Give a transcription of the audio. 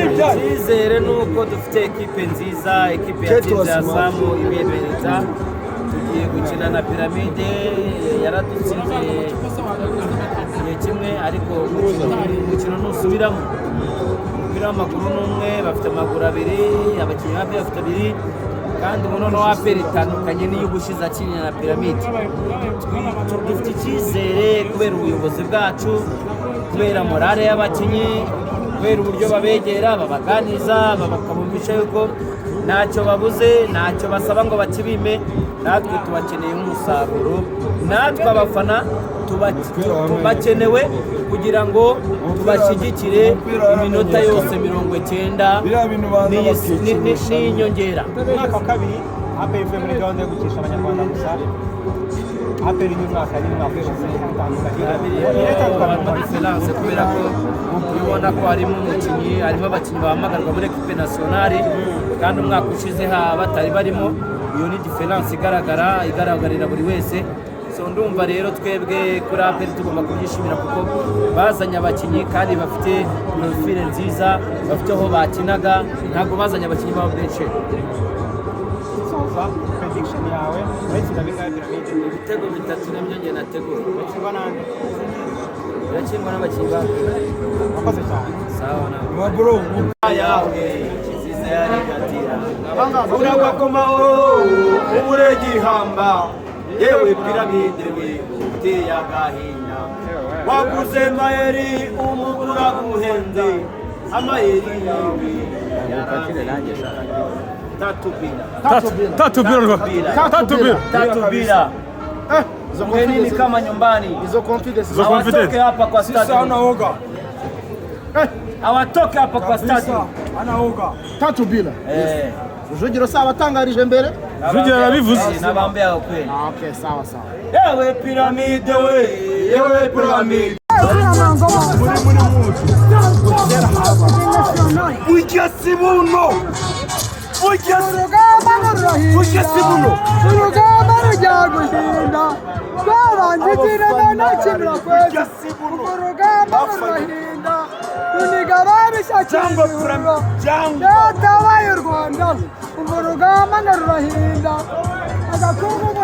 icyizere nuko dufite ekipe nziza, ekipe yatsinze Asamu ibemereza, tugiye gukina na Piramide yaradutsinze igihe kimwe, ariko umukino ntusubiramo. Umupira w'amaguru n'umwe, bafite amaguru abiri, abakinnyi bapi bafite abiri, kandi umunono wa APR itandukanye n'iyo ubushize akinira na Piramide. Dufite icyizere kubera ubuyobozi bwacu, kubera morale y'abakinnyi, kubera uburyo babegera, babaganiza, bakabumvisha yuko ntacyo babuze, ntacyo basaba ngo bakibime. Natwe tubakeneye nk'umusaruro, natwe abafana tubakenewe kugira ngo tubashyigikire iminota yose 90 n'inyongera. Umwaka wa kabiri APR ivuye muri gahunda yo gucisha abanyarwanda gusa, APR ni umwaka ushize diferanse, kubera ko ubona ko harimo umukinnyi, harimo abakinnyi bahamagarwa muri equipe nationale, kandi umwaka ushize batari barimo. Iyo ni diferanse igaragarira buri wese. So ndumva rero twebwe kuri APR tugomba kubyishimira kuko bazanye abakinnyi kandi bafite profile nziza, bafite aho bakinaga, ntabwo bazanye abakinnyi babo benshi. Prediction yawe bayitsinda bingahe Piramide? Ibitego 3 nabyo njye nateguye. Bakirwa nande? Birakirwa n'abakinnyi ba APR. Wakoze cyane. Sawa na bro yawe kizize yari gatira uragwa ko mahoro ubure gihamba yewe Piramide we uteye agahinya waguze mayeri umugura guhenze amayeri yawe yakakire nanjye shaka tatu bila Zongeni ni kama nyumbani. hizo confidence Hawatoke hapa kwa stadium. anaoga Hawatoke hapa kwa stadium. anaoga 3 bila Rujugiro sawa batangarije mbere Rujugiro yabivuze nabambye kweli. Okay sawa Yewe Piramide we, yewe Piramide. Ujyasibuno urugamba rujya guhinda rwabanjikira nanakimira kwezi urugamba rurahinda runiga babishakira yatabaye u Rwanda urugamba rurahinda agakungu